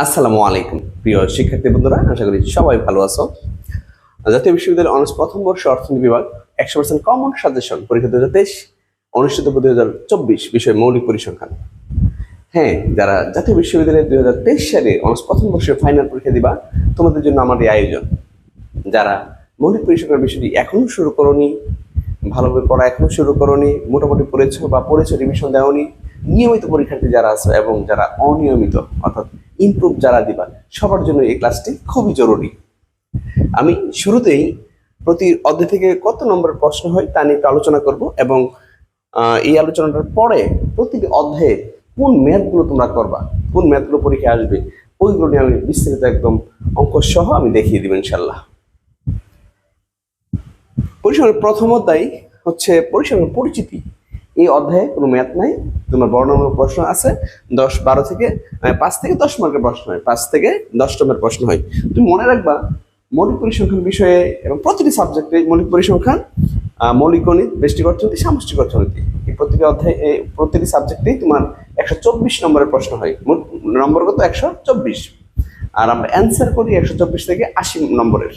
আসসালামু আলাইকুম প্রিয় শিক্ষার্থী বন্ধুরা, আশা করি সবাই ভালো আছো। জাতীয় বিশ্ববিদ্যালয়ের অনার্স প্রথম বর্ষ অর্থনীতি বিভাগ 100% কমন সাজেশন পরীক্ষা 2023 অনুষ্ঠিত 2024 বিষয় মৌলিক পরিসংখ্যান। হ্যাঁ, যারা জাতীয় বিশ্ববিদ্যালয়ে 2023 সালে অনার্স প্রথম বর্ষের ফাইনাল পরীক্ষা দিবা, তোমাদের জন্য আমার এই আয়োজন। যারা মৌলিক পরিসংখ্যান বিষয়টি এখনো শুরু করোনি, ভালোভাবে পড়া এখনো শুরু করোনি, মোটামুটি পড়েছো বা পড়েছো রিভিশন দেওনি, নিয়মিত পরীক্ষার্থী যারা আছে এবং যারা অনিয়মিত অর্থাৎ ইমপ্রুভ যারা দিবা, সবার জন্য এই ক্লাসটি খুবই জরুরি। আমি শুরুতেই প্রতি অধ্যায় থেকে কত নম্বরের প্রশ্ন হয় তা নিয়ে একটু আলোচনা করব এবং এই আলোচনাটার পরে প্রতিটি অধ্যায়ে কোন ম্যাথগুলো তোমরা করবা, কোন ম্যাথগুলো পরীক্ষায় আসবে, ওইগুলো নিয়ে আমি বিস্তারিত একদম অঙ্ক সহ আমি দেখিয়ে দিব ইনশাল্লাহ। পরিসংখ্যানের প্রথম অধ্যায় হচ্ছে পরিসংখ্যানের পরিচিতি। এই অধ্যায়ে কোনো ম্যাথ নাই, তোমার বর্ণনামূলক প্রশ্ন আছে 10-12 থেকে 5 থেকে 10 মার্কের প্রশ্ন হয়, 5 থেকে 10 নম্বরের প্রশ্ন হয়। তুমি মনে রাখবা মৌলিক পরিসংখ্যান বিষয়ে এবং প্রতিটি সাবজেক্টে মৌলিক পরিসংখ্যান, মৌলিক গণিত, ব্যষ্টিক অর্থনীতি, সামষ্টিক অর্থনীতি, এই প্রতিটি অধ্যায়ে প্রতিটি সাবজেক্টেই তোমার 124 নম্বরের প্রশ্ন হয়। মোট নম্বর কত? 124। আর আমরা অ্যান্সার করি 124 থেকে 80 নম্বরের।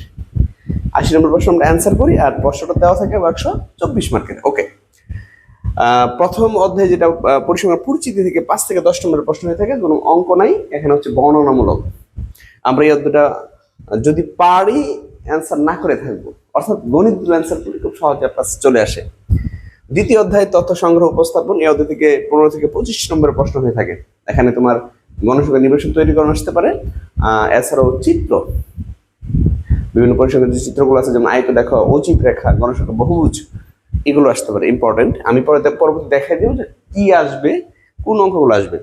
80 নম্বর প্রশ্ন আমরা অ্যান্সার করি আর প্রশ্নটা দেওয়া থাকে 124 মার্কের। ওকে, প্রথম অধ্যায়ে যেটা পরিসংখ্যান পরিচিতি থেকে 5 থেকে 10 নম্বরের প্রশ্ন হয়ে থাকে, কোনো অঙ্ক নাই, এখানে হচ্ছে বর্ণনামূলক। আমরা এই অধ্যায়টা যদি পারি অ্যান্সার না করে থাকবো, অর্থাৎ গণিতগুলো অ্যান্সার করি খুব সহজে আপনার চলে আসে। দ্বিতীয় অধ্যায় তথ্য সংগ্রহ উপস্থাপন, এই অধ্যায় থেকে 15 থেকে 25 নম্বরের প্রশ্ন হয়ে থাকে। এখানে তোমার গণসংখ্যা নিবেশন তৈরি করানো আসতে পারে, এছাড়াও চিত্র, বিভিন্ন পরিসংখ্যান যে চিত্রগুলো আছে যেমন আয়ত দেখো, অজিত রেখা, গণসংখ্যা বহুভুজ, এগুলো আসতে পারে। ইম্পর্টেন্ট, আমি পরবর্তী দেখাই দিব যে কি আসবে, কোন অঙ্কগুলো আসবে।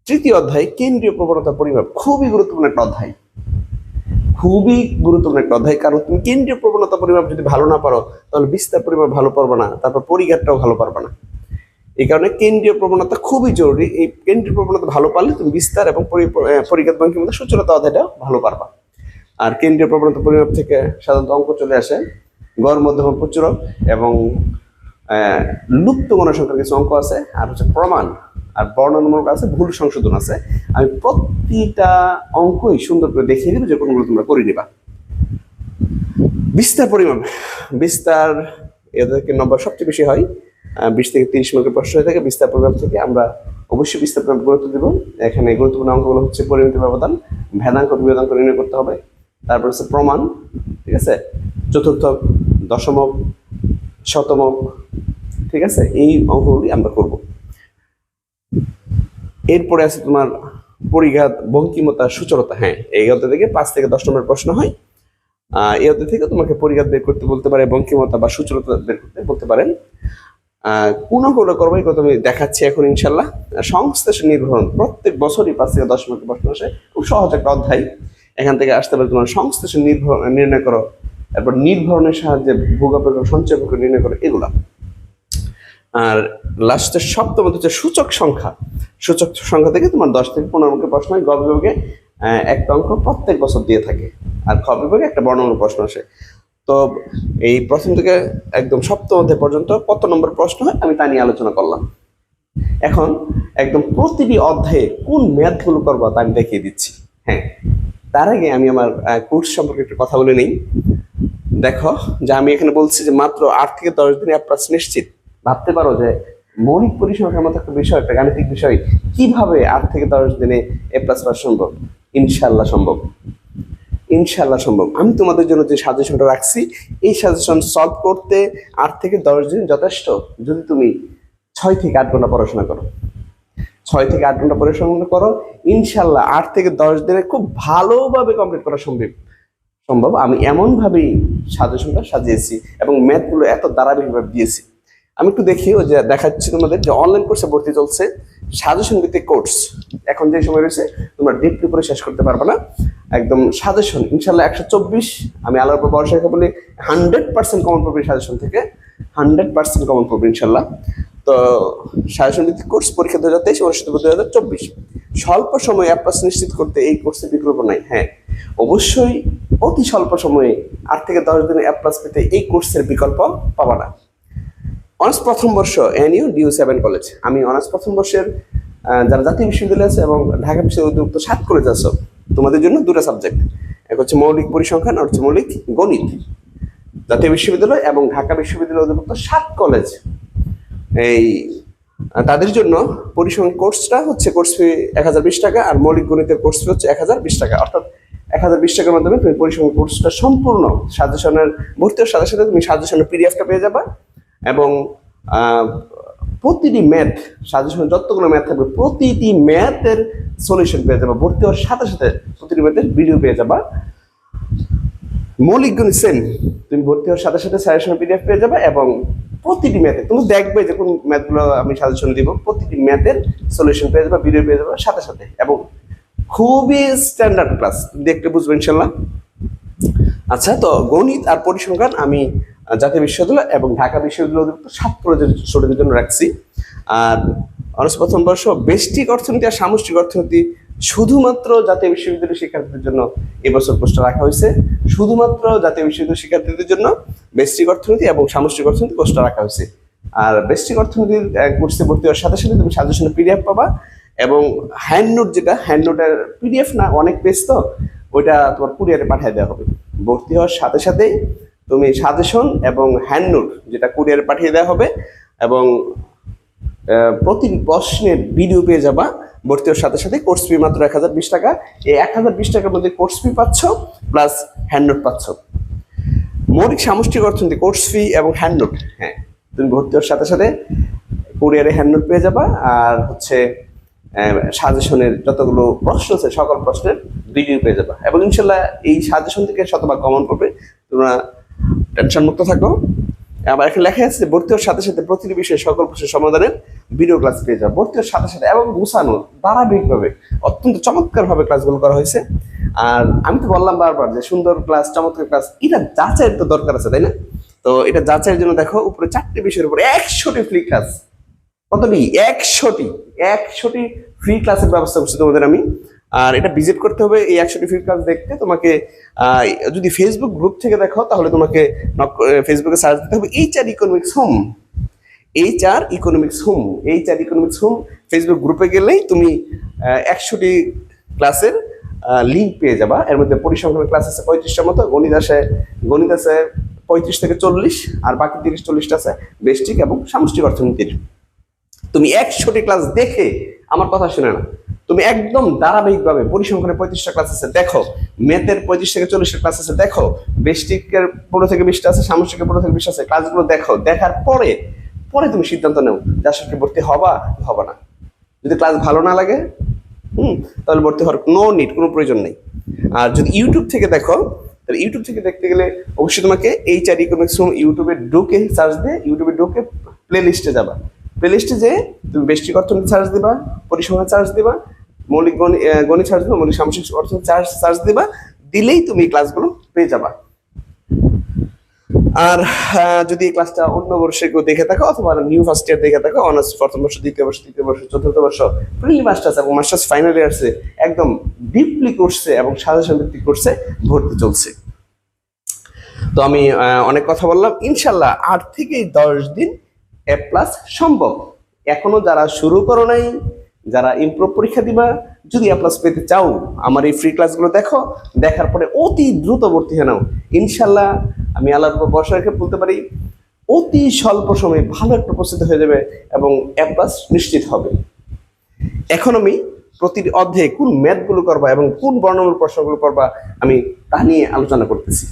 তৃতীয় অধ্যায় কেন্দ্রীয় প্রবণতা পরিমাপ, খুবই গুরুত্বপূর্ণ একটা অধ্যায়, খুবই গুরুত্বপূর্ণ একটা অধ্যায়। কারণ তুমি কেন্দ্রীয় প্রবণতা পরিমাপ যদি ভালো না পারো তাহলে বিস্তার পরিমাপ ভালো পারবে না, তারপর পরিঘাতটাও ভালো পারবে না। এই কারণে কেন্দ্রীয় প্রবণতা খুবই জরুরি। এই কেন্দ্রীয় প্রবণতা ভালো পারলে তুমি বিস্তার এবং পরিঘাত বঙ্কিমতা সূচলতা অধ্যায়টাও ভালো পারবা। আর কেন্দ্রীয় প্রবণতা পরিমাপ থেকে সাধারণত অঙ্ক চলে আসে গড়, মধ্যমান, প্রচুরক এবং লুপ্ত গণসংখ্যার কিছু অঙ্ক আছে, আর হচ্ছে প্রমাণ আর বর্ণনামূলক আছে, ভুল সংশোধন আছে। আমি প্রতিটা অঙ্কই সুন্দর করে দেখিয়ে দিব যে কোনগুলো তোমরা করে নিবা। বিস্তার পরিমাপ, বিস্তার এদেরকে নম্বর সবচেয়ে বেশি হয়, 20 থেকে 30 মার্কের প্রশ্ন হয়ে থাকে। বিস্তার পরিমাপ থেকে আমরা অবশ্যই বিস্তার পরিমাপ গুরুত্ব দিব। এখানে গুরুত্বপূর্ণ অঙ্কগুলো হচ্ছে পরিমিত ব্যবধান, ভেদাঙ্ক, বিভেদাঙ্ক নির্ণয় করতে হবে, তারপর হচ্ছে প্রমাণ, ঠিক আছে, চতুর্থক, দশমক, শতমক, ঠিক আছে, এই অঙ্কগুলি আমরা করব। এরপরে আছে তোমার পরিঘাত, বঙ্কিমতা, সূচলতা। হ্যাঁ, এই অধ্যায় থেকে 5 থেকে 10 নম্বরের প্রশ্ন হয়। এই অধ্যায় থেকে তোমাকে পরিঘাত বের করতে বলতে পারে, বঙ্কিমতা বা সূচলতা বের করতে বলতে পারেন। কোন অঙ্কগুলো করবো এই কথা আমি দেখাচ্ছি এখন ইনশাল্লাহ। সংশ্লেষণ নির্ভরণ, প্রত্যেক বছরই 5 থেকে 10 মার্কের প্রশ্ন আসে, খুব সহজ একটা অধ্যায়। এখান থেকে আসতে পারে তোমার সংশ্লেষণ নির্ণয় করো, তারপর নির্ভরণের সাহায্যে ভূগোপেক্ষ সঞ্চয় প্রক্রিয়া নির্ণয় করো, এগুলা। আর লাস্টের সপ্তম হচ্ছে সূচক সংখ্যা। সূচক সংখ্যা থেকে তোমার 10 থেকে 15 মার্কের প্রশ্ন হয়। গ বিভাগে একটা অঙ্ক প্রত্যেক বছর দিয়ে থাকে, আর খ বিভাগে একটা বর্ণনামূলক প্রশ্ন আসে। তো এই প্রথম থেকে একদম সপ্তম অধ্যায় পর্যন্ত কত নম্বর প্রশ্ন হয় আমি তা নিয়ে আলোচনা করলাম। এখন একদম প্রতিটি অধ্যায়ে কোন ম্যাথগুলো করবো তা আমি দেখিয়ে দিচ্ছি। হ্যাঁ, তার আগে আমি আমার কোর্স সম্পর্কে একটু কথা বলে নিই। দেখো যে আমি এখানে বলছি যে মাত্র 8 থেকে 10 দিনে অ্যাপ্লাস নিশ্চিত। ভাবতে পারো যে মৌলিক পরিসংখ্যার মতো একটা বিষয়, একটা গাণিতিক বিষয়, কিভাবে 8 থেকে 10 দিনে A+ পাওয়া সম্ভব? ইনশাল্লাহ সম্ভব, ইনশাল্লাহ সম্ভব। আমি তোমাদের জন্য যে সাজেশনটা রাখছি, এই সাজেশন সলভ করতে 8 থেকে 10 দিন যথেষ্ট, যদি তুমি 6 থেকে 8 ঘন্টা পড়াশোনা করো। 6 থেকে 8 ঘন্টা পড়াশোনা করো, ইনশাল্লাহ 8 থেকে 10 দিনে খুব ভালোভাবে কমপ্লিট করা সম্ভব। আমি এমনভাবেই সাজেশনটা সাজিয়েছি এবং ম্যাথগুলো এত ধারাবাহিকভাবে দিয়েছি। আমি একটু দেখি ওই যে দেখাচ্ছি তোমাদের যে অনলাইন কোর্সে ভর্তি চলছে, সাজেশন ভিত্তিক কোর্স। এখন যে সময় রয়েছে তোমরা ডিপলি করে শেষ করতে পারবে না, একদম সাজেশন ইনশাল্লাহ 124। আমি আল্লাহর উপর ভরসা রেখে বলি 100% কমন পড়বে সাজেশন থেকে, 100% কমন পড়বে ইনশাল্লাহ। তো সাজেশন ভিত্তিক কোর্স পরীক্ষা 2023 অনুষ্ঠিত 2024। স্বল্প সময়ে অ্যাপ্লাস নিশ্চিত করতে এই কোর্সের বিকল্প নাই। হ্যাঁ, অবশ্যই অতি স্বল্প সময়ে 8 থেকে 10 দিনে অ্যাপ্লাস পেতে এই কোর্সের বিকল্প পাবা না। অনার্স প্রথম বর্ষ NU DU7 কলেজ, আমি অনার্স প্রথম বর্ষের যারা জাতীয় বিশ্ববিদ্যালয় আছে এবং ঢাকা বিশ্ববিদ্যালয় অধিভুক্ত 7 কলেজ আছে, তোমাদের জন্য দুটো সাবজেক্ট, এক হচ্ছে মৌলিক পরিসংখ্যান আর হচ্ছে মৌলিক গণিত। জাতীয় বিশ্ববিদ্যালয় এবং ঢাকা বিশ্ববিদ্যালয় অধিভুক্ত 7 কলেজ, এই তাদের জন্য পরিসংখ্যান কোর্সটা হচ্ছে কোর্স ফি 1020 টাকা, আর মৌলিক গণিতের কোর্স ফি হচ্ছে 1020 টাকা। অর্থাৎ 1020 টাকার মাধ্যমে তুমি পরিসংখ্যান কোর্সটা সম্পূর্ণ সাজেশনের ভর্তি হওয়ার সাথে সাথে তুমি সাজেশনের পিডিএফটা পেয়ে যাবা, এবং প্রতিটি ম্যাথ সাজেশন যতগুলো ম্যাথ থাকবে প্রতিটি ম্যাথের সলিউশন পেয়ে যাবা। ভর্তি হওয়ার সাথে সাথে প্রতিটি ম্যাথের ভিডিও পেয়ে যাবা। মৌলিক গণিত সেম, তুমি ভর্তি হওয়ার সাথে সাথে সাজেশন পিডিএফ পেয়ে যাবে, এবং প্রতিটি ম্যাথে তুমি দেখবে যে কোন ম্যাথগুলো আমি সাজেশন দিব, প্রতিটি ম্যাথের সলিউশন পেয়ে যাবে, ভিডিও পেয়ে যাবে সাথে সাথে, এবং খুবই স্ট্যান্ডার্ড ক্লাস, দেখতে বুঝবে ইনশাল্লাহ। আচ্ছা, তো গণিত আর পরিসংখ্যান আমি জাতীয় বিশ্ববিদ্যালয় এবং ঢাকা বিশ্ববিদ্যালয় অধিভুক্ত 7 কলেজের স্টুডেন্টদের জন্য রাখছি। আর অনার্স প্রথম বর্ষ বেস্টিক অর্থনীতি আর সামষ্টিক অর্থনীতি শুধুমাত্র জাতীয় বিশ্ববিদ্যালয়ের শিক্ষার্থীদের জন্য এবছর কোর্সটা রাখা হয়েছে। শুধুমাত্র জাতীয় বিশ্ববিদ্যালয়ের শিক্ষার্থীদের জন্য বেস্টিক অর্থনীতি এবং সামষ্টিক অর্থনীতি কোর্সটা রাখা হয়েছে। আর বেস্টিক অর্থনীতির কোর্সে ভর্তি হওয়ার সাথে সাথে তুমি সাজেশনের পিডিএফ পাবা, এবং হ্যান্ড নোট, যেটা হ্যান্ড নোটের পিডিএফ না, অনেক পেজ তো, ওইটা তোমার কুরিয়ারে পাঠিয়ে দেওয়া হবে। ভর্তি হওয়ার সাথে সাথেই তুমি সাজেশন এবং হ্যান্ড নোট যেটা কুরিয়ারে পাঠিয়ে দেওয়া হবে, এবং প্রতিটি প্রশ্নের ভিডিও পেয়ে যাবা। ভর্তি হওয়ার সাথে সাথে কোর্স ফি মাত্র 1020 টাকা। এই 1020 টাকার মধ্যে কোর্স ফি পাচ্ছ প্লাস হ্যান্ড নোট পাচ্ছ। মৌলিক সামষ্টিক অর্থনীতি কোর্স ফি এবং হ্যান্ড নোট, হ্যাঁ, তুমি ভর্তি হওয়ার সাথে সাথে কুরিয়ারে হ্যান্ড নোট পেয়ে যাবা, আর হচ্ছে সাজেশনের যতগুলো প্রশ্ন আছে সকল প্রশ্নের ভিডিও পেয়ে যাবা, এবং ইনশাল্লাহ এই সাজেশন থেকে শতভাগ কমন পড়বে, তোমরা টেনশন মুক্ত থাকো। আবার এখানে লেখা আছে ভর্তি হওয়ার সাথে সাথে প্রতিটি বিষয়ে সকল প্রশ্নের সমাধানের ভিডিও ক্লাস পেয়ে যাবে। ভর্তি হওয়ার সাথে সাথে এবং গুছানো ধারাবাহিকভাবে অত্যন্ত চমৎকার ভাবে ক্লাসগুলো করা হয়েছে। আর আমি তো বললাম বারবার যে সুন্দর ক্লাস, চমৎকার ক্লাস, এটা যাচাইয়ের তো দরকার আছে, তাই না? তো এটা যাচাইয়ের জন্য দেখো উপরে 4টি বিষয়ের উপরে 100টি ফ্রি ক্লাস। কতটি? 100টি ফ্রি ক্লাসের ব্যবস্থা করছি তোমাদের আমি। আর এটা ভিজিট করতে হবে এই 100টি ফ্রি ক্লাস দেখতে। তোমাকে যদি ফেসবুক গ্রুপ থেকে দেখো তাহলে তোমাকে ফেসবুকে সার্চ দিতে হবে HR economics home. HR economics home Facebook গ্রুপে গেলেই তুমি 100টি ক্লাসের লিঙ্ক পেয়ে যাবা। এর মধ্যে পরিসংখ্যানের ক্লাস আছে 35টার মতো, গণিত আছে 35 থেকে 40, আর বাকি 30-40টা আছে বেস্টিক এবং সামষ্টিক অর্থনীতির। তুমি 100টি ক্লাস দেখে আমার কথা শুনে না, তুমি একদম ধারাবাহিকভাবে পরিসংখ্যানের 35টা ক্লাস আছে দেখো, ম্যাথের 35 থেকে 40টা ক্লাস আছে দেখো, বেস্টিকের 15 থেকে 20টা আছে, সামষ্টিকের 15 থেকে 20 আছে, ক্লাসগুলো দেখো। দেখার পরে তুমি সিদ্ধান্ত নাও যে আসলে ভর্তি হবা না। যদি ক্লাস ভালো না লাগে তাহলে ভর্তি হওয়ার কোনো প্রয়োজন নেই। আর যদি ইউটিউব থেকে দেখো, তাহলে ইউটিউব থেকে দেখতে গেলে অবশ্যই তোমাকে HR ইকোনমিক্স হোম ইউটিউবে ঢুকে সার্চ দিয়ে প্লে লিস্টে যাবা। প্লে লিস্টে যে তুমি বেস্টিক অর্থনীতি সার্চ দিবা, পরিসংখ্যান সার্চ দিবা, মৌলিক গণিত সার্চ দিবা, মৌলিক সামষ্টিক অর্থনীতি সার্চ দিবা, দিলেই তুমি ক্লাসগুলো পেয়ে যাবা। আর যদি এই ক্লাসটা অন্য বর্ষে কেউ দেখে থাকো অথবা নিউ ফার্স্ট ইয়ার দেখে থাকো, অনার্স প্রথম বর্ষ, দ্বিতীয় বর্ষ, তৃতীয় বর্ষ, চতুর্থ বর্ষ, প্রিলি মাস্টার্স এবং মাস্টার্স ফাইনাল ইয়ার্সে একদম ডিপলি করছে এবং সাজেশন ভিত্তিক করছে ভর্তি চলছে। তো আমি অনেক কথা বললাম, ইনশাল্লাহ 8 থেকে 10 দিন A+ সম্ভব। এখনো যারা শুরু করো নাই, যারা ইমপ্রুভ পরীক্ষা দিবা, যদি A+ পেতে চাও আমার এই ফ্রি ক্লাসগুলো দেখো, দেখার পরে অতি দ্রুত ভর্তি হয়ে নাও। ইনশাল্লাহ আমি আল্লাহর উপর ভরসা রেখে বলতে পারি অতি স্বল্প সময়ে ভালো একটা প্রস্তুতি হয়ে যাবে এবং A+ নিশ্চিত হবে। এখন আমি প্রতিটি অধ্যায়ে কোন ম্যাথগুলো করবা এবং কোন বর্ণমূল প্রশ্নগুলো করবা আমি তা নিয়ে আলোচনা করতেছি।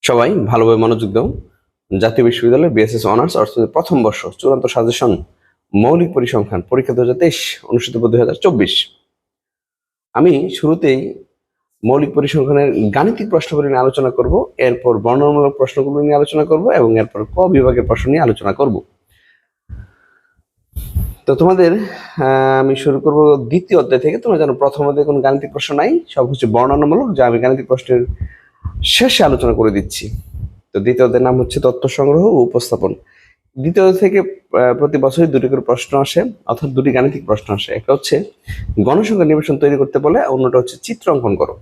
সবাই ভালোভাবে মনোযোগ দাও। জাতীয় বিশ্ববিদ্যালয় BSS অনার্স অর্থনীতি প্রথম বর্ষ চূড়ান্ত সাজেশন মৌলিক পরিসংখ্যান পরীক্ষা 2023 অনুষ্ঠিত 2024। আমি শুরুতেই মৌলিক পরিসংখ্যানের গাণিতিক প্রশ্নগুলি নিয়ে আলোচনা করব, এরপর বর্ণনামূলক প্রশ্নগুলো নিয়ে আলোচনা করব এবং এরপর ক বিভাগের প্রশ্ন নিয়ে আলোচনা করব। তো তোমাদের আমি শুরু করব দ্বিতীয় অধ্যায় থেকে। তোমরা জানো প্রথম অধ্যায়ে কোনো গাণিতিক প্রশ্ন নাই, সব হচ্ছে বর্ণনামূলক, যা আমি গাণিতিক প্রশ্নের শেষে আলোচনা করে দিচ্ছি। তো দ্বিতীয় অধ্যায়ের নাম হচ্ছে তথ্য সংগ্রহ ও উপস্থাপন। দ্বিতীয় থেকে প্রতি বছরই 2টি করে প্রশ্ন আসে, অর্থাৎ 2টি গাণিতিক প্রশ্ন আসে। একটা হচ্ছে গণসংখ্যা নিবেশন তৈরি করতে বলে, অন্যটা হচ্ছে চিত্র অঙ্কন করো।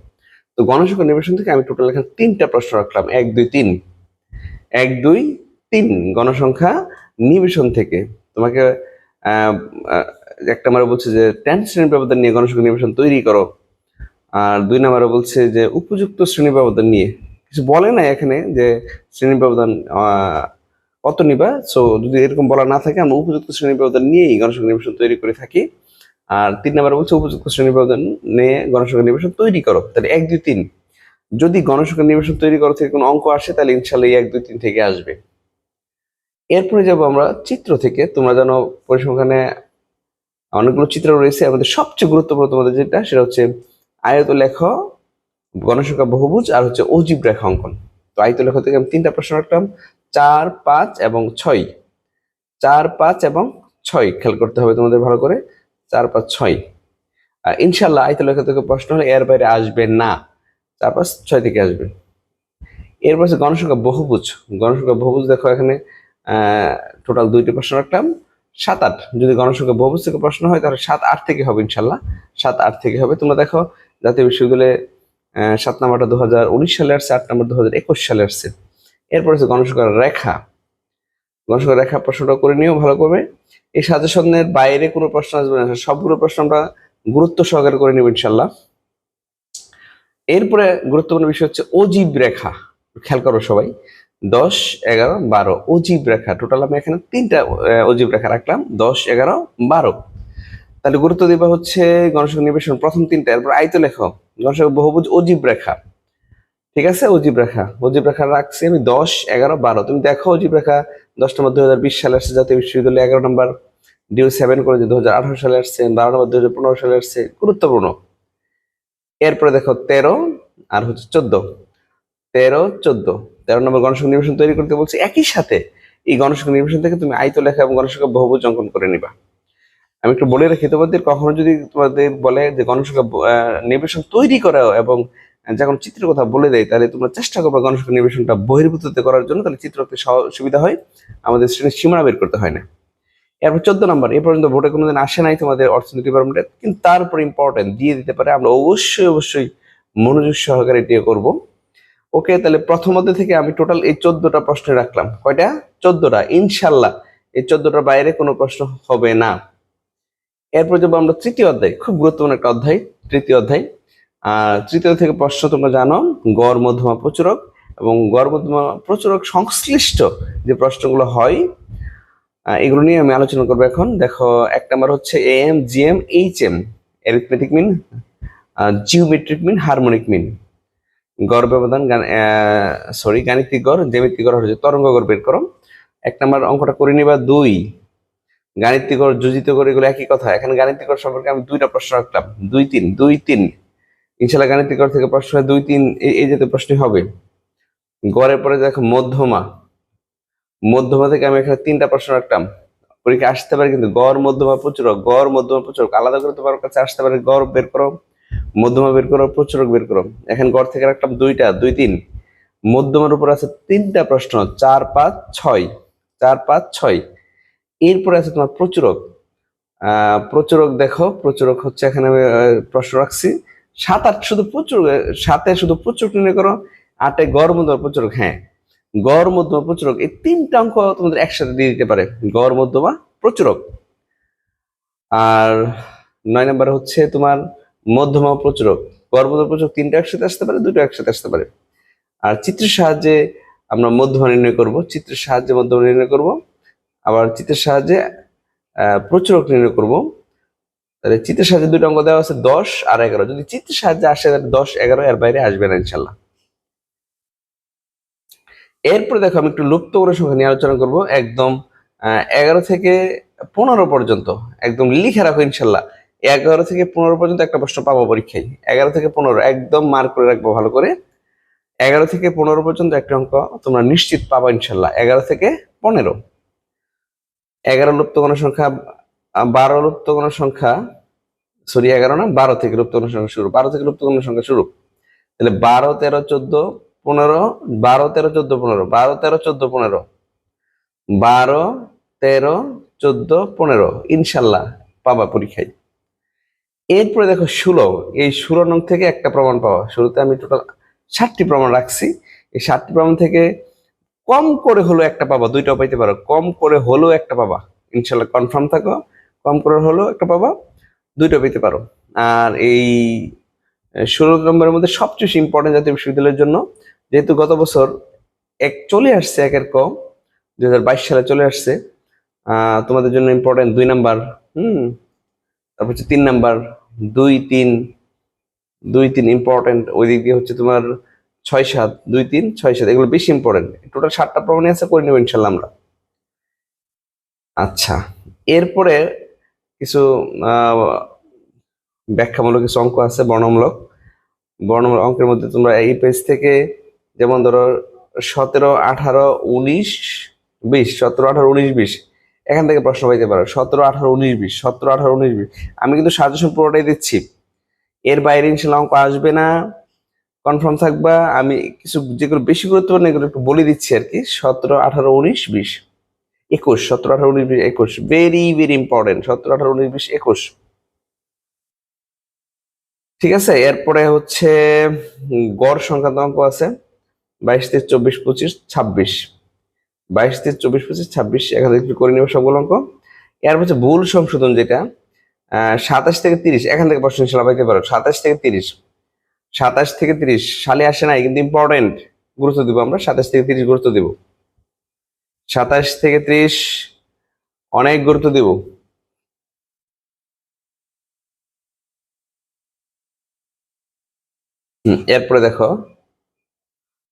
তো গণসংখ্যা নিবেশন থেকে আমি টোটাল এখানে 3টা প্রশ্ন রাখলাম, 1 2 3 গণসংখ্যা নিবেশন থেকে তোমাকে এক নম্বরে বলছে যে 10 শ্রেণী ব্যবধান নিয়ে গণসংখ্যা নির্বাচন তৈরি করো। আর 2 নম্বরে বলছে যে উপযুক্ত শ্রেণী ব্যবধান নিয়ে, কিছু বলে না এখানে যে শ্রেণী ব্যবধান কত নিবা। সো যদি এরকম বলা না থাকে, আমরা উপযুক্ত শ্রেণী ব্যবধান নিয়েই গণসংখ্যা নির্বাচন তৈরি করে থাকি। আর 3 নম্বরে বলছে উপযুক্ত শ্রেণী ব্যবধান নিয়ে গণসংখ্যা নির্বাচন তৈরি করো। তাহলে 1 2 3, যদি গণসংখ্যা নির্বাচন তৈরি করো থেকে কোনো অঙ্ক আসে তাহলে ইনশাল্লাহ 1 2 3 থেকে আসবে। এরপরে যাব আমরা চিত্র থেকে। তোমরা জানো পরিসংখ্যানে অনেকগুলো চিত্র রয়েছে, আমাদের সবচেয়ে গুরুত্বপূর্ণ তোমাদের যেটা, সেটা হচ্ছে আয়তলেখ, গণসংখ্যা বহুভুজ আর হচ্ছে অজীব রেখা অঙ্কন। তো আয়তলেখ থেকে আমি 3টা প্রশ্ন রাখলাম, 4 5 এবং 6। 4 5 এবং 6 খেয়াল করতে হবে তোমাদের ভালো করে, 4 5 6। আর ইনশাল্লাহ আয়তলেখ থেকে প্রশ্ন হলে এর বাইরে আসবে না, 4 5 6 থেকে আসবে। এরপর হচ্ছে গণসংখ্যা বহুভুজ। গণসংখ্যা বহুভুজ দেখো এখানে টোটাল 2টি প্রশ্ন রাখলাম, 7 8। যদি গণসংখ্যা বহুভুজ থেকে প্রশ্ন হয় তাহলে 7 8 থেকে হবে ইনশাল্লাহ, 7 8 থেকে হবে। তোমরা দেখো জাতীয় বিশ্ববিদ্যালয়ে 7 নম্বরটা 2019 সালে আসছে, 8 নম্বর 2021 সালে আসছে। এরপর হচ্ছে গণসংখ্যার রেখা। গণসংখ্যার রেখা প্রশ্নটা করে নিও ভালো করে। এই সাজেশনের বাইরে কোনো প্রশ্ন আসবে না, সবগুলো প্রশ্ন আমরা গুরুত্ব সহকারে করে নিব ইনশাল্লাহ। এরপরে গুরুত্বপূর্ণ বিষয় হচ্ছে অজীব রেখা। খেয়াল করো সবাই, 10 11 12 অজীব রেখা। টোটাল আমি এখানে 3টা অজীব রেখা রাখলাম, 10 11 12। তাহলে গুরুত্ব দিবা হচ্ছে গণসংখ্যা নির্বাচন প্রথম 3টা, এরপর আয়তলেখ, গণসংখ্যা বহুভুজ, অজীব রেখা। ঠিক আছে, অজীব রেখা। অজীব রেখা রাখছি আমি 10 11 12। তুমি দেখো অজীব রেখা 10 নম্বর 2020 সালে আসছে জাতীয় বিশ্ববিদ্যালয়ে, 11 নম্বর DU7 করে 2018 সালে আসছে, 12 নম্বর 2015 সালে আসছে, গুরুত্বপূর্ণ। এরপরে দেখো 13 আর হচ্ছে 14, 13 14। 13 নম্বর গণসংখ্যা নির্বাচন তৈরি করতে বলছে। একই সাথে এই গণসংখ্যা নির্বাচন থেকে তুমি আয়তলেখা এবং গণসংখ্যা বহুভুজ অঙ্কন করে নিবা। আমি একটু বলে রাখি তোমাদের, কখনো যদি তোমাদের বলে যে গণসংখ্যা নির্বাচন তৈরি করা এবং যখন চিত্রের কথা বলে দেয়, তাহলে তোমরা চেষ্টা করবে গণসংখ্যা নির্বাচনটা বহির্ভূততে করার জন্য, তাহলে চিত্র সুবিধা হয়, আমাদের শ্রেণীর সীমানা বের করতে হয় না। এরপর 14 নম্বর, এ পর্যন্ত বোর্ডে কোনোদিন আসে নাই তোমাদের অর্থনীতি ডিপার্টমেন্টে, কিন্তু তারপর ইম্পর্টেন্ট দিয়ে দিতে পারে, আমরা অবশ্যই মনোযোগ সহকারে এটি করব। ওকে, তাহলে প্রথম অধ্যায় থেকে আমি টোটাল এই 14টা প্রশ্ন রাখলাম। কয়টা? 14টা। ইনশাল্লাহ এই 14টার বাইরে কোনো প্রশ্ন হবে না। এরপর যাবো আমরা তৃতীয় অধ্যায়, খুব গুরুত্বপূর্ণ একটা অধ্যায়, তৃতীয় অধ্যায়। তৃতীয় থেকে প্রশ্ন তোমরা জানো গড়, মধ্যমা, প্রচুরক এবং গড়, মধ্যমা, প্রচুরক সংশ্লিষ্ট যে প্রশ্নগুলো হয়, এগুলো নিয়ে আমি আলোচনা করবো এখন। দেখো 1 নম্বর হচ্ছে AM GM HM, arithmetic mean, geometric mean, harmonic mean. গড় ব্যবধান, গাণিতিক গড়, জ্যামিতিক গড় হচ্ছে তরঙ্গ গড় বের করো। 1 নম্বর অঙ্কটা করে নিবা 2। গাণিতিক গড়, যোজিত গড় এগুলো একই কথা। এখানে গাণিতিক গড় সম্পর্কে আমি 2টা প্রশ্ন রাখলাম, 2 3 2 3। ইনশাল্লাহ গাণিতিক গড় থেকে প্রশ্ন হয় 2 3, এই জাতীয় প্রশ্ন হবে। গড়ের পরে দেখো মধ্যমা। মধ্যমা থেকে আমি এখানে 3টা প্রশ্ন রাখলাম, পরীক্ষা আসতে পারে কিন্তু গড়, মধ্যমা, প্রচুরক। গড়, মধ্যমা, প্রচুরক আলাদা করে তোমার কাছে আসতে পারে। গড় বের করো, মধ্যমা বের করো, প্রচুরক বের করো। এখন গড় থেকে রাখলাম 2টা, 2 3। মধ্যমার উপর আছে 3টা প্রশ্ন, 4 5 6, 4 5 6। এরপরে আছে তোমার প্রচুরক। প্রচুরক দেখো, প্রচুরক হচ্ছে এখানে আমি প্রশ্ন রাখছি 7 8। শুধু প্রচুরক, 7-এ শুধু প্রচুরক নির্ণয় করো, 8-এ গড়, মধ্যমা, প্রচুরক। হ্যাঁ, গড়, মধ্যমা, প্রচুরক এই 3টা অঙ্ক তোমাদের একসাথে দিয়ে দিতে পারে, গড়, মধ্যমা, প্রচুরক। আর 9 নম্বরে হচ্ছে তোমার মধ্যমা, প্রচুরক। গড়, মধ্যমা, প্রচুরক 3টা একসাথে আসতে পারে, 2টা একসাথে আসতে পারে। আর চিত্রের সাহায্যে আমরা মধ্যমা নির্ণয় করব, চিত্রের সাহায্যে মধ্যমা নির্ণয় করব, আবার চিত্রের সাহায্যে প্রচুরক নির্ণয় করব। তাহলে চিত্রের সাহায্যে 2টা অঙ্ক দেওয়া আছে 10 আর 11। যদি চিত্রের সাহায্যে আসে 10 11, এর বাইরে আসবে না ইনশাল্লাহ। এরপরে দেখো আমি একটু লুপ্ত গণসংখ্যা নিয়ে আলোচনা করব, একদম 11 থেকে 15 পর্যন্ত একদম লিখে রাখো ইনশাল্লাহ। 11 থেকে 15 পর্যন্ত একটা প্রশ্ন পাবো পরীক্ষায়, 11 থেকে 15 একদম মার্ক করে রাখবো ভালো করে। 11 থেকে 15 পর্যন্ত একটা অঙ্ক তোমরা নিশ্চিত পাবো ইনশাল্লাহ। 11 থেকে 15, 11 লুপ্ত গণসংখ্যা, 12 লুপ্ত গণসংখ্যা, 11 না 12 থেকে লুপ্ত গণসংখ্যা শুরু, 12 থেকে লুপ্ত গণসংখ্যা শুরু। তাহলে 12 13 14 15, 12 13 14 15, 12 13 14 15, 12 13 14 15 ইনশাল্লাহ পাবা পরীক্ষায়। এরপরে দেখো 16, এই 16 নং থেকে একটা প্রমাণ পাওয়া। শুরুতে আমি টোটাল 7টি প্রমাণ রাখছি, এই 7টি প্রমাণ থেকে কম করে হলো একটা পাবা, 2টাও পাইতে পারো, কম করে হলো একটা পাবা ইনশাল্লাহ, কনফার্ম থাকো। কম করে হলেও একটা পাবা, দুইটা পেতে পারো। আর এই 16 নম্বরের মধ্যে সবচেয়ে ইম্পর্টেন্ট জাতীয় বিশ্ববিদ্যালয়ের জন্য, যেহেতু গত বছর চলে আসছে 1-এর ক 2022 সালে চলে আসছে, তোমাদের জন্য ইম্পর্টেন্ট 2 নাম্বার, তারপর হচ্ছে 3 নাম্বার, 2-3, 2-3 ইম্পর্টেন্ট। ওই দিক দিয়ে হচ্ছে তোমার 6-7, 2-3, 6-7 এগুলো বেশি ইম্পর্টেন্ট। টোটাল 7টা প্রমাণই আছে, করে নেবো ইনশাল্লাহ আমরা। আচ্ছা, এরপরে কিছু ব্যাখ্যামূলক কিছু অঙ্ক আছে, বর্ণমূলক অঙ্কের মধ্যে তোমরা এই পেজ থেকে, যেমন ধরো 17, 18, 19, 20, 17, 18, 19, 20 এখান থেকে প্রশ্ন পাইতে পারো। 17, 18, 19, 20, 17, 18, 19, 20 আমি কিন্তু সাজেশন পুরোটাই দিচ্ছি, এর বাইরে ইনশাল্লাহ অঙ্ক আসবে না, কনফার্ম থাকবা। আমি কিছু যেগুলো বেশি গুরুত্বপূর্ণ এগুলো একটু বলে দিচ্ছি আর কি। 17, 18, 19, 20, 21, 17, 18, 19, 20, 21 ভেরি ভেরি ইম্পর্টেন্ট। 17, 18, 19, 20, 21 ঠিক আছে। এরপরে হচ্ছে গড় সংক্রান্ত অঙ্ক আছে 22, 23, 24, 25, 26, 22, 23, 24, 25, 26 এখানে একটু করে নেবো সবগুলো অঙ্ক। এর হচ্ছে ভুল সংশোধন যেটা 27 থেকে 30 এখান থেকে প্রশ্ন ইনশাল্লাহ পাইতে পারো। 27 থেকে 30, 27 থেকে 30 সালে আসে নাই কিন্তু ইম্পর্টেন্ট, গুরুত্ব দিব আমরা। 27 থেকে 30 গুরুত্ব দিব, 27 থেকে 30 অনেক গুরুত্ব দিব। এরপরে দেখো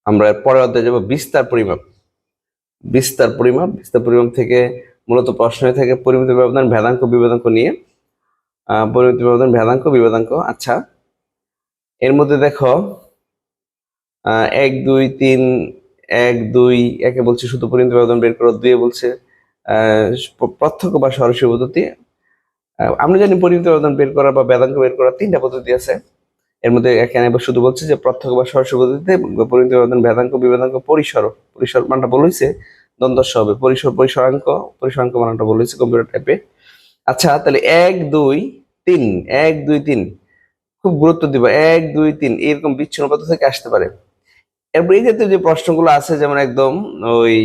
আমরা পরের অধ্যায়ে যাবো বিস্তার পরিমাপ। বিস্তার পরিমাপ থেকে মূলত প্রশ্ন হয়ে থাকে পরিমিত ব্যবধান, ভেদাঙ্ক, বিভেদাঙ্ক নিয়ে। পরিমিত ব্যবধান, ভেদাঙ্ক, বিভেদাঙ্ক। আচ্ছা, এর মধ্যে দেখো 1, 2, 3, 1, 2 একে বলছে শুধু পরিমিত ব্যবধান বের করো, 2 বলছে প্রত্যক্ষ বা সরাসরি পদ্ধতি। আমরা জানি পরিমিত ব্যবধান বের করা বা ভেদাঙ্ক বের করা 3টা পদ্ধতি আছে। এর মধ্যে এখানে শুধু বলছে যে প্রত্যক্ষ বা সরাসরি পদ্ধতিতে পরিমিত ব্যবধান, ভেদাঙ্ক, বিভেদাঙ্ক, পরিসর মানটা বলেছে দ্বন্দ্বস্য হবে, পরিসরাঙ্ক মানটা বলেছে কম্পিউটার টাইপে। আচ্ছা, তাহলে 1, 2, 3, 1, 2, 3 খুব গুরুত্ব দিব। 1, 2, 3 এরকম বিচ্ছিন্ন পদ্ধতি থেকে আসতে পারে। এরপর এই জাতীয় যে প্রশ্নগুলো আছে, যেমন একদম ওই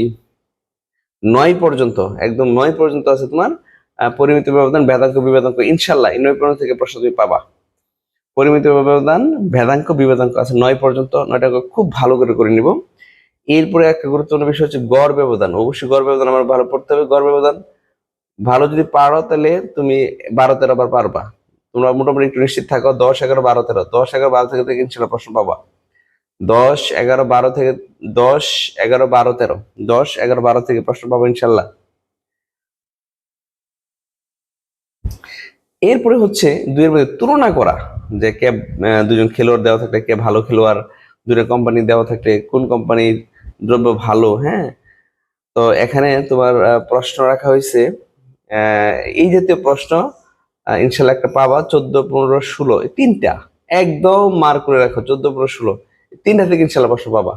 9 পর্যন্ত, একদম 9 পর্যন্ত আছে তোমার পরিমিত ব্যবধান, ভেদাঙ্ক, বিভেদাঙ্ক। ইনশাল্লাহ 9 পর্যন্ত থেকে প্রশ্ন তুমি পাবা। পরিমিত ব্যবধান, ভেদাঙ্ক, বিভেদাঙ্ক আছে 9 পর্যন্ত। 9টা খুব ভালো করে নিব। এরপরে একটা গুরুত্বপূর্ণ বিষয় হচ্ছে গড় ব্যবধান। অবশ্যই গড় ব্যবধান আমার ভালো পড়তে হবে। গড় ব্যবধান ভালো যদি পারো তাহলে তুমি 12-13 বার পারবা। তোমরা মোটামুটি একটু নিশ্চিত থাকো। 10, 11, 12, 13, 10, 11, 12 থেকে ইনশাল্লাহ প্রশ্ন পাবা। 10, 11, 12 থেকে 10, 11, 12, 13, 10, 11, 12 থেকে প্রশ্ন পাবো ইনশাল্লাহ। এরপরে হচ্ছে দুইয়ের মধ্যে তুলনা করা, যে কে দুজন খেলোয়াড় দেওয়া থাকলে কে ভালো খেলোয়াড়, দুটো কোম্পানি দেওয়া থাকলে কোন কোম্পানির দ্রব্য ভালো। হ্যাঁ, তো এখানে তোমার প্রশ্ন রাখা হয়েছে এই জাতীয় প্রশ্ন ইনশাল্লাহ একটা পাবা। 14, 15, 16 তিনটা একদম মার্ক করে রাখো। 14, 15, 16 তিনটা থেকে ইনশাল্লাহ প্রশ্ন পাবা।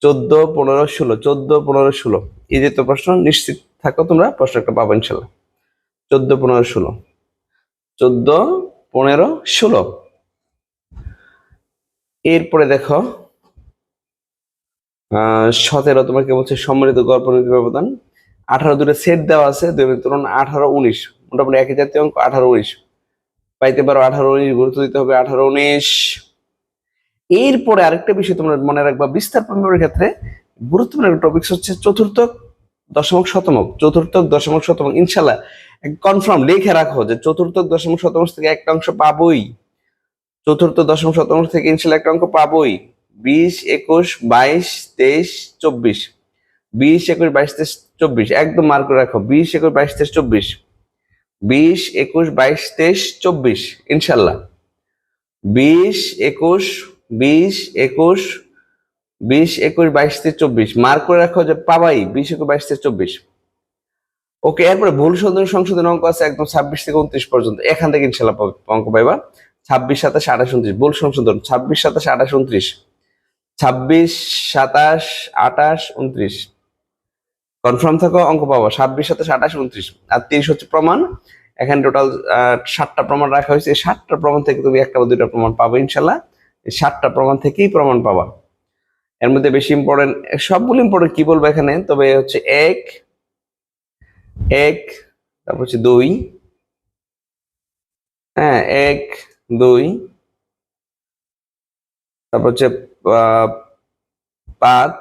14, 15, 16, 14, 15, 16 এই জাতীয় প্রশ্ন নিশ্চিত থাকো তোমরা, প্রশ্ন একটা পাবা ইনশাল্লাহ। 14, 15, 16, 14, 15, 16। এরপরে দেখো 17 তোমাকে বলছে সম্মিলিত গড় পরিমিত ব্যবধান। 18 দুটো সেট দেওয়া আছে, দুই তুলনা 18, 19 মোটামুটি একই জাতীয় অঙ্ক। 18, 19 পাইতে পারো। 18, 19 গুরুত্ব দিতে হবে। 18, 19। এরপরে আরেকটা বিষয় তোমরা মনে রাখবা, বিস্তার পরিমাপের ক্ষেত্রে গুরুত্বপূর্ণ একটা টপিক হচ্ছে চতুর্থক, দশমক, শতমক। চতুর্থক, দশমক, শতমক ইনশাল্লাহ কনফার্ম লিখে রাখো যে চতুর্থক, দশমক, শতমক থেকে একটা অংশ পাবোই। চতুর্থ, দশম, শতমাংশ থেকে ইনশাল্লাহ একটা অঙ্ক পাবোই। 20, 21, 22, 23, 24, 20, 21, 22, 23, 24 একদম মার্ক করে রাখো। 20, 21, 22, 23, 24, 20, 21, 22, 23, 24 ইনশাল্লাহ। 20, 21, 20, 21, 20, 21, 22, 23, 24 মার্ক করে রাখো যে পাবাই। 20, 21, 22, 23, 24 ওকে। এরপরে ভুল সংশোধন অঙ্ক আছে একদম 26 থেকে 29 পর্যন্ত। এখান থেকে ইনশাল্লাহ অঙ্ক পাইবা। 26, 27, 28, 29 ভুল সংশোধন। 26, 27, 28, 29, 26, 27, 28, 29 কনফার্ম থাকো, অঙ্ক পাবো। 26, 27, 28, 29 আর 30 হচ্ছে প্রমাণ। এখানে টোটাল 7টা প্রমাণ রাখা হয়েছে। 7টা প্রমাণ থেকে তুমি একটা বা দুইটা প্রমাণ পাবো ইনশাল্লাহ। 7টা প্রমাণ থেকেই প্রমাণ পাবা। এর মধ্যে বেশি ইম্পর্টেন্ট, সবগুলো ইম্পর্টেন্ট কি বলবো এখানে, তবে হচ্ছে 1, তারপর হচ্ছে 2, হ্যাঁ, 1 2, তারপর হচ্ছে 5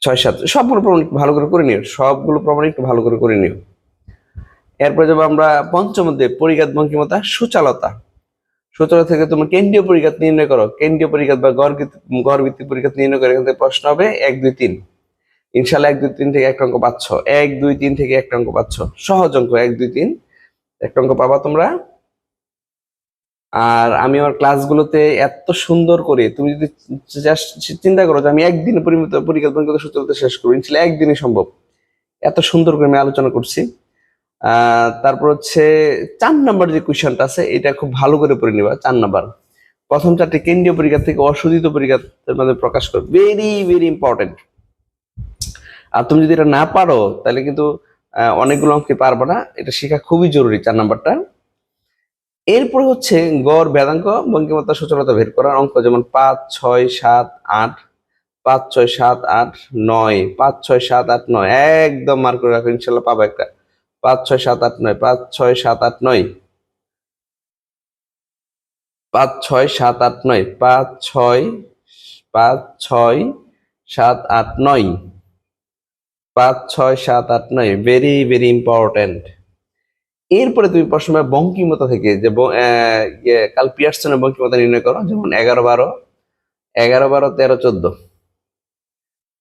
6 7, সবগুলো প্রমাণ একটু ভালো করে করে নিও, সবগুলো প্রমাণ একটু ভালো করে করে নিও। এরপরে যাবো আমরা পঞ্চম অধ্যায়ে, পরিঘাত, বঙ্কিমতা, সূচালতা। সূচালতা থেকে তুমি কেন্দ্রীয় পরিঘাত নির্ণয় করো। কেন্দ্রীয় পরিঘাত বা গড় ভিত্তিক পরিঘাত নির্ণয় করে এখান থেকে প্রশ্ন হবে 1 2 3। ইনশাল্লাহ 1 2 3 থেকে একটা অঙ্ক পাচ্ছ, 1 2 3 থেকে একটা অঙ্ক পাচ্ছ, সহজ অঙ্ক 1 2 3 একটা অঙ্ক পাবা তোমরা। আর আমি আমার ক্লাসগুলোতে এত সুন্দর করে, তুমি যদি চিন্তা করো যে আমি একদিনে পরিমিত পরিঘাত বঙ্কিমতা সূচালতা শেষ করবো, ইনশাল্লাহ একদিনে সম্ভব। এত সুন্দর করে আমি আলোচনা করছি। তারপর হচ্ছে 4 নাম্বার যে কোয়েশ্চনটা আছে, এটা খুব ভালো করে পড়ে নিবা। 4 নাম্বার, প্রথম 4টি কেন্দ্রীয় পরিঘাত থেকে অশোধিত পরিঘাতের মধ্যে প্রকাশ করো। Very very important. আর তুমি যদি এটা না পারো তাহলে কিন্তু অনেকগুলো অঙ্কে পারবে না। এটা শেখা খুবই জরুরি, 4 নাম্বারটা। এরপরে হচ্ছে গড়, ভেদাঙ্ক, বঙ্কিমতা, সূচালতা বের করার অঙ্ক, যেমন 5 6 7 8, 5 6 7 8 9, 5 6 7 8 9, একদম মার্ক করে রাখো, ইনশাল্লাহ পাবা একটা। 5 6 7 8 9, 5 6 7 8 9, 5 6 7 8 9, 5 6 5 6 7 8 9, 5 6 7 8 9, ভেরি ভেরি ইম্পর্টেন্ট। এরপরে তুমি প্রশ্ন বঙ্কিমতা থেকে যে কাল পিয়ারসনের বঙ্কিমতা নির্ণয় করো, যেমন 11 12, 11 12 13 14,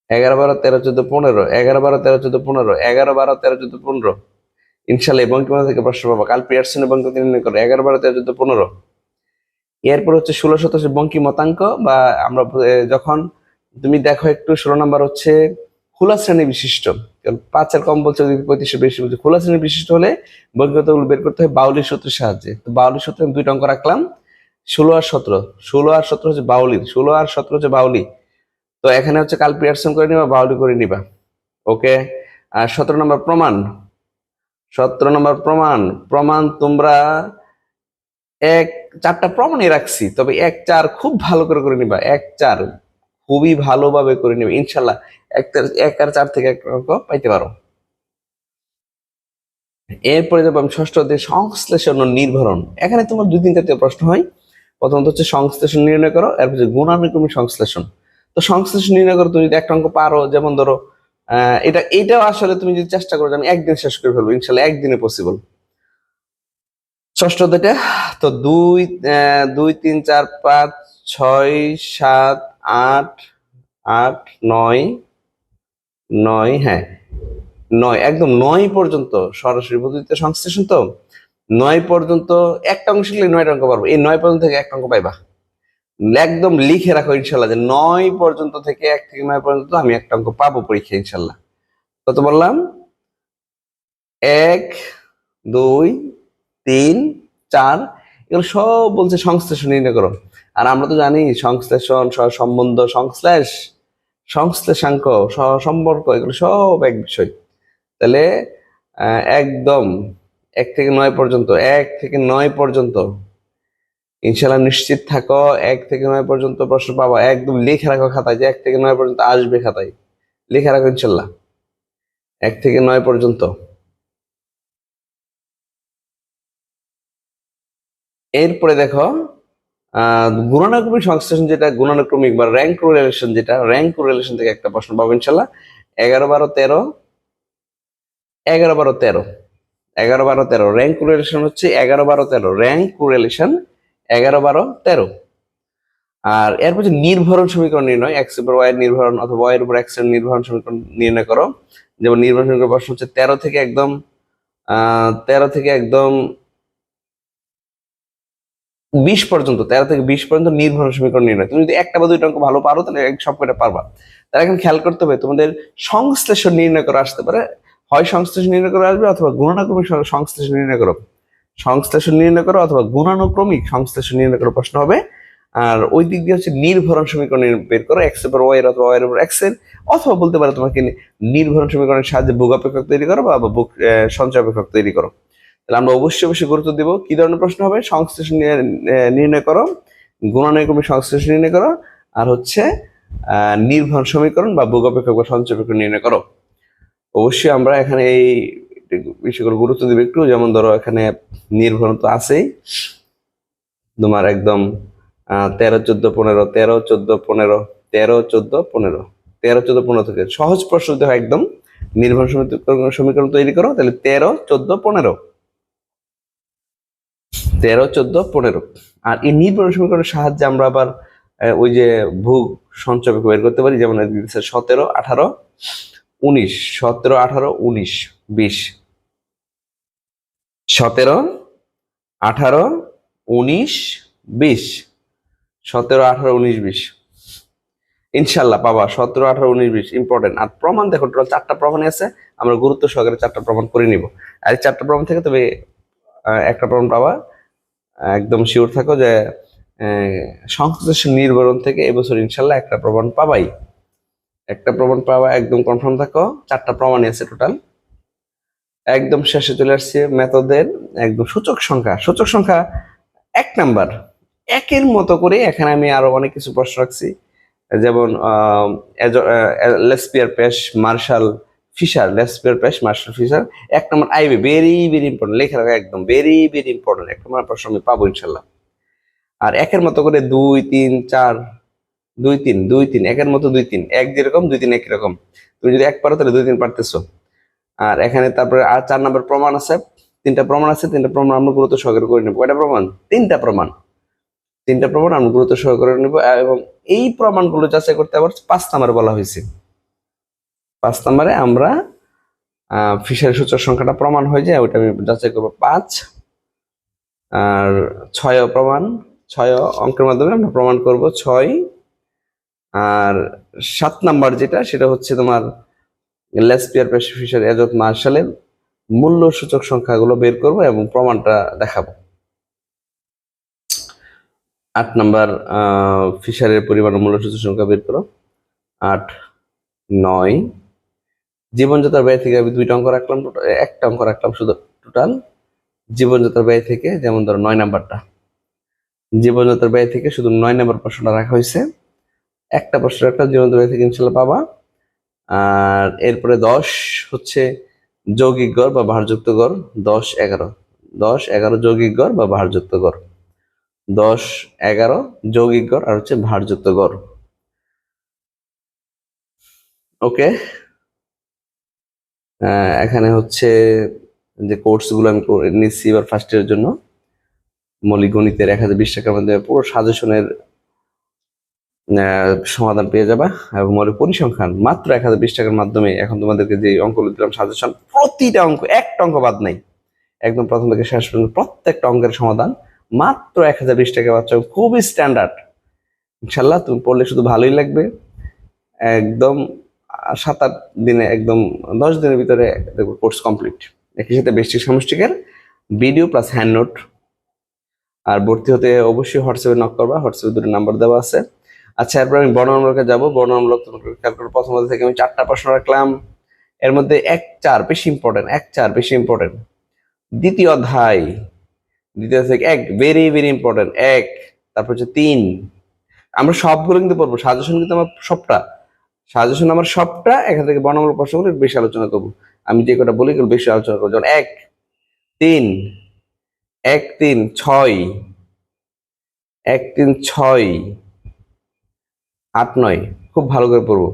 11 12 13 14 15, 11 12 13 14 15, 11 12 13 14 15। ইনশাল্লাহ এই বঙ্কিমতা থেকে প্রশ্ন পাবো। কাল পিয়ারসনের বঙ্কিমতা নির্ণয় করো, 11 12 13 14 15। এরপর হচ্ছে 16 17 বঙ্কিমতাঙ্ক, বা আমরা যখন তুমি দেখো একটু 16 নম্বর হচ্ছে খোলা শ্রেণী বিশিষ্ট, কারণ 5 এর কম বলছে, 35 বেশি বলছে। খোলা শ্রেণী বিশিষ্ট হলে বঙ্কিমতাগুলো বের করতে হয় বাউলির সূত্রের সাহায্যে। তো বাউলির সূত্রে আমি 2টা অঙ্ক রাখলাম, 16 আর 17। 16 আর 17 হচ্ছে বাউলির, 16 আর 17 হচ্ছে বাউলি। তো এখানে হচ্ছে কাল পিয়ারসন করে নিবা, বাউলি করে নিবা। ওকে। আর 17 নম্বর প্রমাণ, 17 নম্বর প্রমাণ। প্রমাণ তোমরা 4টা প্রমাণই রাখছি, তবে 1 4 খুব ভালো করে করে নিবা। 1 4 খুবই ভালোভাবে করে নিবে, ইনশাল্লাহ 1 আর 4 থেকে একটা অঙ্ক পাইতে পারো। এরপরে যাবো আমি ষষ্ঠ অধ্যায়ে, সংশ্লেষণ ও নির্ভরণ। এখানে তোমার 2 3 জাতীয় প্রশ্ন হয়। প্রথমত হচ্ছে সংশ্লেষণ নির্ণয় করো, এরপর হচ্ছে গুণানুক্রমিক সংশ্লেষণ। তো সংশ্লেষণ নির্ণয় করো, তুমি যদি একটা অঙ্ক পারো, যেমন ধরো এটাও আসলে তুমি যদি চেষ্টা করো আমি একদিন শেষ করে ফেলবো, ইনশাল্লাহ একদিনে পসিবল। ষষ্ঠ অধ্যায়টা তো 2 2 3 4 5 6 7 8 8 9 9, হ্যাঁ 9, একদম 9 পর্যন্ত সরাসরি পদ্ধতিতে সংশ্লেষণ। তো 9 পর্যন্ত একটা অঙ্ক শিখলে 9টা অঙ্ক পারবো। এই 9 পর্যন্ত থেকে একটা অঙ্ক পাইবা, একদম লিখে রাখো ইনশাল্লাহ যে 9 পর্যন্ত থেকে 1 থেকে 9 পর্যন্ত আমি একটা অঙ্ক পাবো পরীক্ষা ইনশাল্লাহ। কত বললাম? 1 2 3 4, এগুলো সব বলছে সংশ্লেষণ নির্ণয় করো। আর আমরা তো জানি সংশ্লেষণ, সহসম্বন্ধ, সংশ্লেষ, সংশ্লেষাঙ্ক, সহসম্পর্ক, এগুলো সব এক বিষয়। তাহলে একদম 1 থেকে 9 পর্যন্ত, 1 থেকে 9 পর্যন্ত ইনশাল্লাহ নিশ্চিত থাকো, 1 থেকে 9 পর্যন্ত প্রশ্ন পাবা। একদম লিখে রাখো খাতায় যে 1 থেকে 9 পর্যন্ত আসবে, খাতায় লিখে রাখো ইনশাল্লাহ 1 থেকে 9 পর্যন্ত। এরপরে দেখো গুণানুক্রমিক সংশ্লেষণ, যেটা গুণানুক্রমিক বা র্যাঙ্ক কোরিলেশন, যেটা র্যাঙ্ক কোরিলেশন থেকে একটা প্রশ্ন পাবো ইনশাল্লাহ। 11 12 13, 11 12 13, 11 12 13 র্যাঙ্ক কোরিলেশন হচ্ছে 11 12 13 র্যাঙ্ক কোরিলেশন 11 12 13। আর এরপর হচ্ছে নির্ভরণ সমীকরণ নির্ণয়, এক্স এর উপর ওয়াই এর নির্ভরণ অথবা ওয়াই এর উপর এক্স এর নির্ভরণ সমীকরণ নির্ণয় করো। যেমন নির্ভরণ সমীকরণ প্রশ্ন হচ্ছে 13 থেকে একদম 20 পর্যন্ত, 13 থেকে 20 পর্যন্ত নির্ভরণ সমীকরণ নির্ণয়। তুমি যদি একটা বা 2টা অঙ্ক ভালো পারো তাহলে সব কটা পারবা। তাহলে এখন খেয়াল করতে হবে তোমাদের সংশ্লেষণ নির্ণয় করা আসতে পারে, হয় সংশ্লেষণ নির্ণয় করে আসবে অথবা গুণানুক্রমিক সংশ্লেষণ নির্ণয় করো, সংশ্লেষণ নির্ণয় করো অথবা গুণানুক্রমিক সংশ্লেষণ নির্ণয় করো প্রশ্ন হবে। আর ওই দিক দিয়ে হচ্ছে নির্ভরণ সমীকরণ বের করো, এক্স এর উপর ওয়াই এর অথবা ওয়াই এর উপর এক্স এর, অথবা বলতে পারো তোমাকে নির্ভরণ সমীকরণের সাহায্যে ভোগাপেক্ষক তৈরি করো বা সঞ্চয় অপেক্ষক তৈরি করো। তাহলে আমরা অবশ্যই অবশ্যই গুরুত্ব দিব কি ধরনের প্রশ্ন হবে। সংশ্লেষণ নির্ণয় করো, গুণানুক্রমিক সংশ্লেষণ নির্ণয় করো, আর হচ্ছে নির্ভর সমীকরণ বা ভোগাপেক্ষক বা সঞ্চয় অপেক্ষক নির্ণয় করো। অবশ্যই আমরা এখানে এই বেশি করে গুরুত্ব দিবে একটু। যেমন ধরো এখানে নির্ভর তো আছেই, তোমার একদম 13, 14, 15, 13, 14, 15, 13, 14, 15, 13, 14, 15 থেকে সহজ প্রশ্ন যদি হয় একদম নির্ভর সমীকরণ তৈরি করো, তাহলে 13, 14, 15, 13, 14, 15। আর এই নির্ভর সমীকরণের সাহায্যে আমরা আবার ওই যে ভোগ সঞ্চয় বের করতে পারি। যেমন 17, 18, 19, 17, 18, 19, 20, 17, 18, 19, 20, 17, 18, 19, 20 ইনশাল্লাহ পাবা। 17, 18, 19, 20 ইম্পর্টেন্ট। আর প্রমাণ দেখো, টোটাল 4টা প্রমাণই আছে, আমরা গুরুত্ব সহকারে 4টা প্রমাণ করে নিব। আর এই 4টা প্রমাণ থেকে তবে একটা প্রমাণ পাবা, একদম শিওর থাকো যে সংশ্লিষ্ট নির্ভরণ থেকে এবছর ইনশাল্লাহ একটা প্রমাণ পাবাই, একটা প্রমাণ পাবা, একদম কনফার্ম থাকো। 4টা প্রমাণই আছে টোটাল। একদম শেষে চলে আসছে মেথডের একদম সূচক সংখ্যা 1 নাম্বার। একের মতো করে এখানে আমি আরো অনেক কিছু প্রশ্ন রাখছি, যেমন লেসপিয়ার Paasche Marshall Fisher, Laspeyres Paasche Marshall Fisher 1 number আইবে, ভেরি ভেরি ইম্পর্টেন্ট, লেখা রাখা একদম ভেরি ভেরি ইম্পর্টেন্ট। 1 নাম্বার প্রশ্ন আমি পাবো ইনশাল্লাহ। আর একের মতো করে 2, 3, 4, 2, 3, 2, 3, একের মতো 2, 3, 1 যেরকম 2, 3 একই রকম। তুমি যদি 1 পারো তাহলে 2, 3 পারতেছো। আর এখানে তারপরে আর 4 নাম্বার প্রমাণ আছে, 3টা প্রমাণ আছে। 3টা প্রমাণ আমরা গুরুত্ব সহকারে করে নেব। কয়টা প্রমাণ? 3টা প্রমাণ। 3টা প্রমাণ আমরা গুরুত্ব সহকারে নেব। এবং এই প্রমাণগুলো যাচাই করতে আবার 5 নাম্বার বলা হয়েছে। 5 নাম্বারে আমরা ফিশারি সূচক সংখ্যাটা প্রমাণ হয়ে যায়, ওইটা আমি যাচাই করবো 5। আর 6 প্রমাণ, 6 অঙ্কের মাধ্যমে আমরা প্রমাণ করব 6। আর 7 নাম্বার যেটা, সেটা হচ্ছে তোমার লেসপিয়ার পেশ ফিশার এজত মার্শালের মূল্য সূচক সংখ্যাগুলো বের করব এবং প্রমাণটা দেখাবো। 8 নাম্বার ফিশারের পরিমাণ মূল্য সূচক সংখ্যা বের করো। 8, 9 জীবনযাত্রার ব্যয় থেকে আমি 2টা অঙ্ক রাখলাম, একটা অঙ্ক রাখলাম শুধু টোটাল জীবনযাত্রার ব্যয় থেকে। যেমন ধরো 9 নাম্বারটা, জীবনযাত্রার ব্যয় থেকে শুধু 9 নাম্বার প্রশ্নটা রাখা হয়েছে। একটা প্রশ্ন একটা জীবনযাত্রার ব্যয় থেকে ইনশাল্লাহ পাবা। আর এরপরে 10 হচ্ছে যৌগিক গড় বা ভারযুক্ত গড়। 10, 11, 10, 11 যৌগিক গড় বা ভারযুক্ত গড়। 10, 11 যৌগিক গড় আর হচ্ছে ভারযুক্ত গড়। ওকে, এখানে হচ্ছে যে কোর্সগুলো আমি নিচ্ছি এবার ফার্স্ট ইয়ারের জন্য, মৌলিক গণিতের 1020 টাকার মধ্যে পুরো সাজেশনের সমাধান পেয়ে যাবা। এবং মৌলিক পরিসংখ্যান মাত্র 1020 টাকার মাধ্যমে এখন তোমাদেরকে যে অঙ্কগুলো দিলাম সাজেশন, প্রতিটা অঙ্ক, একটা অঙ্ক বাদ নাই, একদম প্রথম থেকে শেষ পর্যন্ত প্রত্যেকটা অঙ্কের সমাধান মাত্র 1020 টাকা পাচ্ছ। খুবই স্ট্যান্ডার্ড। ইনশাল্লাহ তুমি পড়লে শুধু ভালোই লাগবে। একদম 7-8 দিনে, একদম 10 দিনের ভিতরে দেখবো কোর্স কমপ্লিট। একই সাথে বেসিক সামষ্টিকের ভিডিও প্লাস হ্যান্ড নোট। আর ভর্তি হতে অবশ্যই হোয়াটসঅ্যাপে নক করবা, হোয়াটসঅ্যাপে 2টা নাম্বার দেওয়া আছে। আচ্ছা, এরপর আমি বর্ণনামূলকে যাবো। বর্ণনামূলক খেয়াল করো, প্রথম থেকে আমি 4টা প্রশ্ন রাখলাম, এর মধ্যে 1, 4 বেশি ইম্পর্টেন্ট, 1, 4 বেশি ইম্পর্টেন্ট। দ্বিতীয় অধ্যায় থেকে 1 ভেরি ভেরি ইম্পর্টেন্ট, 1। তারপর হচ্ছে 3, আমরা সবগুলো কিন্তু পড়বো, সাজেশন কিন্তু আমার সবটা, সাজেশন আমার সবটা। এখান থেকে বর্ণনামূলক প্রশ্নগুলো বেশি আলোচনা করবো, আমি যে কটা বলি এগুলো বেশি আলোচনা করবো। যেমন 1, 3, 1, 3, 6, 1, 3, 6, 8, 9 খুব ভালো করে পড়বো।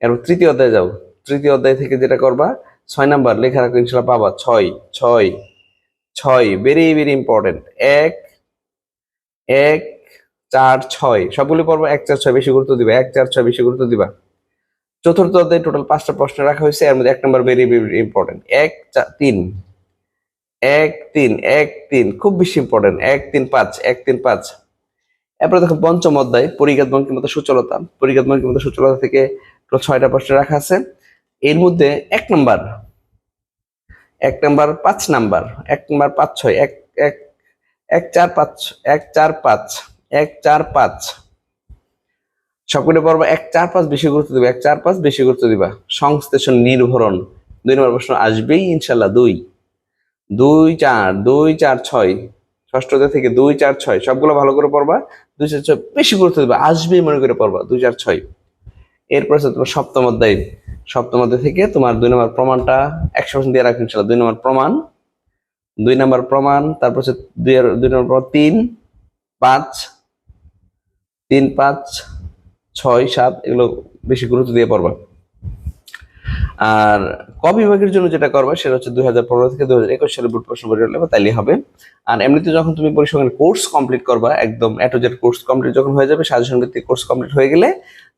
এরপর তৃতীয় অধ্যায় যাও। তৃতীয় অধ্যায় থেকে যেটা করবা 6 নাম্বার লেখা রাখো, ইনশাল্লাহ পাবা। 6, 6, 6 ভেরি ভেরি ইম্পর্টেন্ট। 1, 1, 4, 6 সবগুলো পড়বো। 1, 4, 6 বেশি গুরুত্ব দিবা, 1, 4, 6 বেশি গুরুত্ব দিবা। চতুর্থ অধ্যায়ে টোটাল 5টা প্রশ্ন রাখা হয়েছে, এর মধ্যে 1 নাম্বার ভেরি ভেরি ইম্পর্টেন্ট। 1, 3, 1, 3, 1, 3 খুব বেশি ইম্পর্টেন্ট। 1, 3, 5, 1, 3, 5। এরপরে দেখো পঞ্চম অধ্যায় পরিঘাত বঙ্কিমতা সূচলতা। পরিঘাত বঙ্কিমতা সূচলতা থেকে 6টা প্রশ্ন রাখা আছে। এর মধ্যে 1 নাম্বার, 5 নাম্বার, 1 নাম্বার 5, 6, 1, 1, 1, 4, 5, 1, 4, 5, 1, 4, 5 সবগুলো পড়বো। 1, 4, 5 বেশি গুরুত্ব দিবা, 1, 4, 5 বেশি গুরুত্ব দিবা। সংশ্লেষণ নির্ভরণ 2 নম্বর প্রশ্ন আসবেই ইনশাল্লাহ। 2, 2, 4, 2, 4, 6 ষষ্ঠ অধ্যায় থেকে 2, 4, 6 সবগুলো ভালো করে পড়বা। 2, 4, 6 বেশি গুরুত্ব দিবা, আসবেই মনে করে পড়বা। 2, 4, 6 এরপর হচ্ছে তোমার সপ্তম অধ্যায় থেকে তোমার 2 নম্বর প্রমাণটা 100% দিয়ে রাখবে ইনশাল্লাহ। 2 নম্বর প্রমাণ, তারপর হচ্ছে 2 নম্বর প্রমাণ 3, 5, 3, 5, 6, 7 এগুলো বেশি গুরুত্ব দিয়ে পড়বা। আর ক বিভাগের জন্য যেটা করবা সেটা হচ্ছে 2015 থেকে 2021 সালের বোর্ড প্রশ্ন পরীক্ষা তাইলে হবে। আর এমনিতে যখন তুমি পরিসংখ্যান কোর্স কমপ্লিট করবা, একদম A to Z course complete যখন হয়ে যাবে, সাজেশন ভিত্তিক কোর্স কমপ্লিট হয়ে গেলে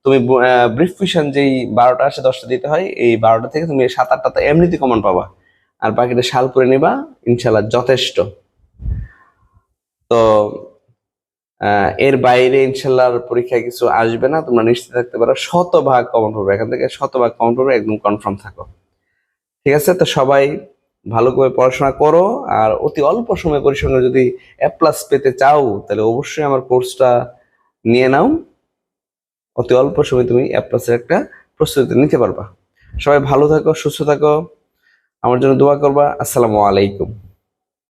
তুমি ব্রিফ কুইশন যেই 12টা আসে 10টা দিতে হয়, এই 12টা থেকে তুমি 7-8টা তো এমনিতে কমন পাবা, আর বাকিটা সাল করে নিবা, ইনশাল্লাহ যথেষ্ট। তো এর বাইরে ইনশাল্লাহ পরীক্ষায় কিছু আসবে না, তোমরা নিশ্চিত থাকতে পারো। 100% কমন পাবে, এখান থেকে 100% কমন পাবে, একদম কনফার্ম থাকো। ঠিক আছে, তো সবাই ভালো করে পড়াশোনা করো, আর অতি অল্প সময় পরিসংখ্যান যদি A+ পেতে চাও তাহলে অবশ্যই আমার কোর্সটা নিয়ে নাও। অতি অল্প সময় তুমি A+ এর একটা প্রস্তুতি নিতে পারবা। সবাই ভালো থাকো, সুস্থ থাকো, আমার জন্য দোয়া করবা। আসসালামু আলাইকুম।